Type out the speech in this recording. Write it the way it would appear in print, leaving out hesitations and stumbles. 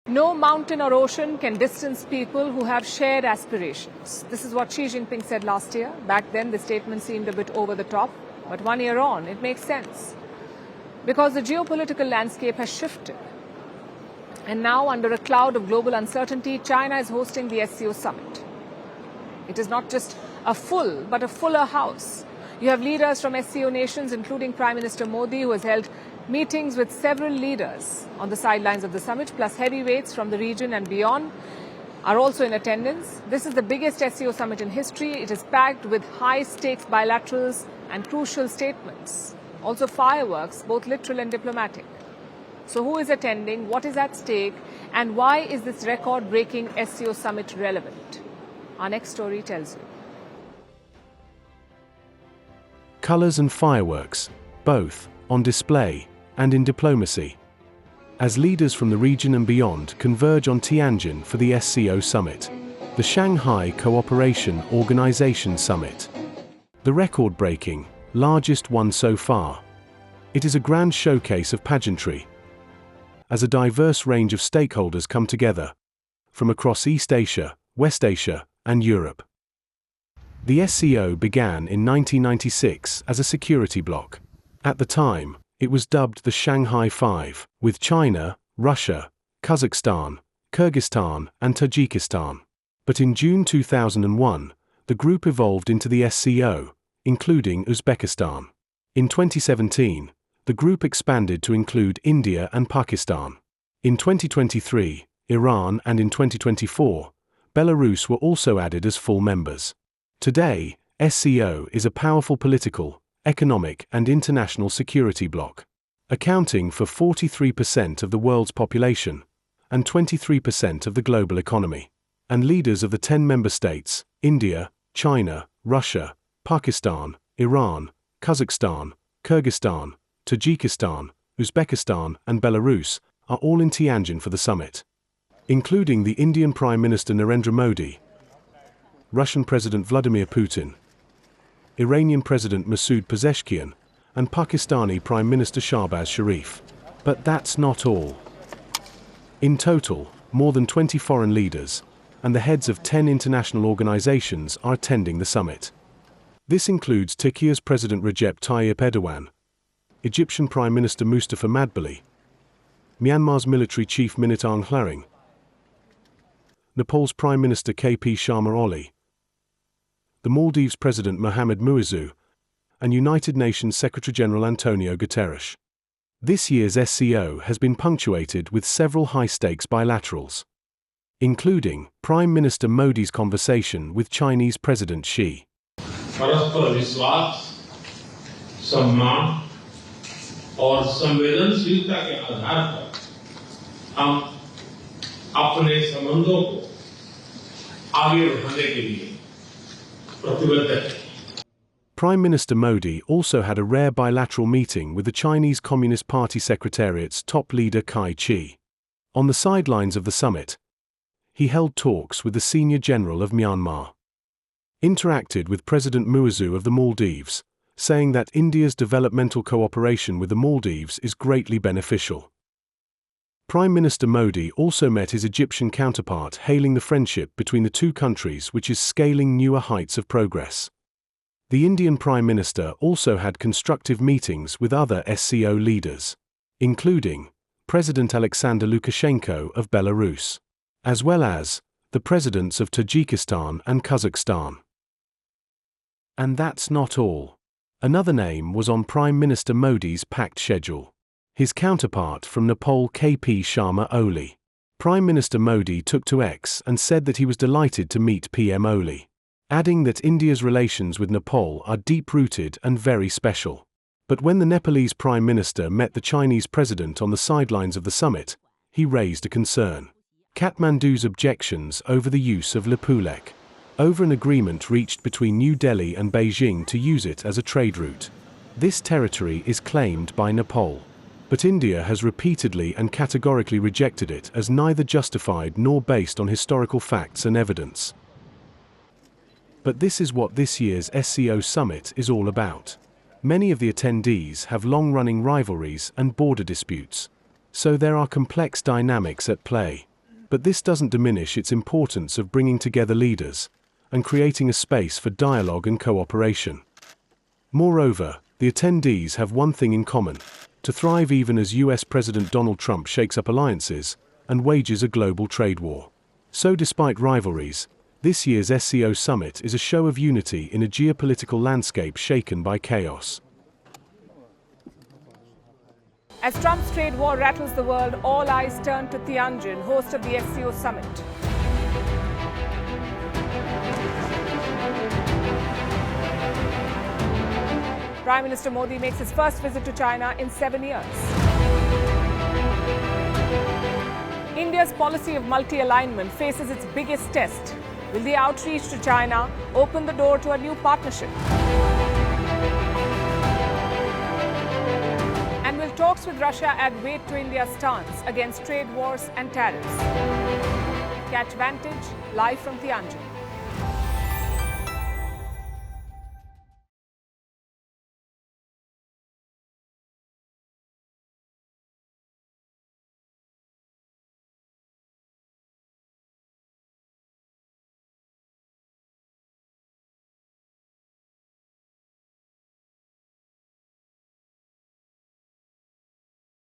No mountain or ocean can distance people who have shared aspirations. This is what Xi Jinping said last year. Back then, the statement seemed a bit over the top, but 1 year on, it makes sense. Because the geopolitical landscape has shifted. And now, under a cloud of global uncertainty, China is hosting the SCO summit. It is not just a full, but a fuller house. You have leaders from SCO nations, including Prime Minister Modi, who has held meetings with several leaders on the sidelines of the summit, plus heavyweights from the region and beyond are also in attendance. This is the biggest SCO summit in history. It is packed with high-stakes bilaterals and crucial statements. Also fireworks, both literal and diplomatic. So who is attending, what is at stake, and why is this record-breaking SCO summit relevant? Our next story tells you. Colours and fireworks, both on display and in diplomacy, as leaders from the region and beyond converge on Tianjin for the SCO summit, the Shanghai Cooperation Organisation summit. The record-breaking, largest one so far. It is a grand showcase of pageantry, as a diverse range of stakeholders come together, from across East Asia, West Asia, and Europe. The SCO began in 1996 as a security bloc. At the time, it was dubbed the Shanghai Five, with China, Russia, Kazakhstan, Kyrgyzstan, and Tajikistan. But in June 2001, the group evolved into the SCO, including Uzbekistan. In 2017, the group expanded to include India and Pakistan. In 2023, Iran, and in 2024, Belarus were also added as full members. Today, SCO is a powerful political, economic, and international security bloc, accounting for 43% of the world's population and 23% of the global economy. And leaders of the 10 member states, India, China, Russia, Pakistan, Iran, Kazakhstan, Kyrgyzstan, Tajikistan, Uzbekistan, and Belarus, are all in Tianjin for the summit, including the Indian Prime Minister Narendra Modi, Russian President Vladimir Putin, Iranian President Masoud Pezeshkian, and Pakistani Prime Minister Shahbaz Sharif. But that's not all. In total, more than 20 foreign leaders and the heads of 10 international organizations are attending the summit. This includes Turkey's President Recep Tayyip Erdogan, Egyptian Prime Minister Mustafa Madbuli, Myanmar's military chief Minit Aung Hlaing, Nepal's Prime Minister KP Sharma Oli, the Maldives President Mohamed Muizzu, and United Nations Secretary-General Antonio Guterres. This year's SCO has been punctuated with several high-stakes bilaterals, including Prime Minister Modi's conversation with Chinese President Xi. परस्पर विश्वास, सम्मान और संवेदनशीलता के आधार पर हम अपने संबंधों को आगे बढ़ाने के लिए प्रतिबद्ध हैं. Prime Minister Modi also had a rare bilateral meeting with the Chinese Communist Party Secretariat's top leader Kai Chi. On the sidelines of the summit, he held talks with the senior general of Myanmar, interacted with President Muizzu of the Maldives, saying that India's developmental cooperation with the Maldives is greatly beneficial. Prime Minister Modi also met his Egyptian counterpart, hailing the friendship between the two countries, which is scaling newer heights of progress. The Indian Prime Minister also had constructive meetings with other SCO leaders, including President Alexander Lukashenko of Belarus, as well as the presidents of Tajikistan and Kazakhstan. And that's not all. Another name was on Prime Minister Modi's packed schedule: his counterpart from Nepal, KP Sharma Oli. Prime Minister Modi took to X and said that he was delighted to meet PM Oli, adding that India's relations with Nepal are deep-rooted and very special. But when the Nepalese Prime Minister met the Chinese President on the sidelines of the summit, he raised a concern: Kathmandu's objections over the use of Lipulekh, over an agreement reached between New Delhi and Beijing to use it as a trade route. This territory is claimed by Nepal, but India has repeatedly and categorically rejected it as neither justified nor based on historical facts and evidence. But this is what this year's SCO summit is all about. Many of the attendees have long-running rivalries and border disputes, so there are complex dynamics at play. But this doesn't diminish its importance of bringing together leaders and creating a space for dialogue and cooperation. Moreover, the attendees have one thing in common: to thrive even as US President Donald Trump shakes up alliances and wages a global trade war. So despite rivalries, this year's SCO summit is a show of unity in a geopolitical landscape shaken by chaos. As Trump's trade war rattles the world, all eyes turn to Tianjin, host of the SCO summit. Prime Minister Modi makes his first visit to China in 7 years. India's policy of multi-alignment faces its biggest test. Will the outreach to China open the door to a new partnership? And will talks with Russia add weight to India's stance against trade wars and tariffs? Catch Vantage live from Tianjin.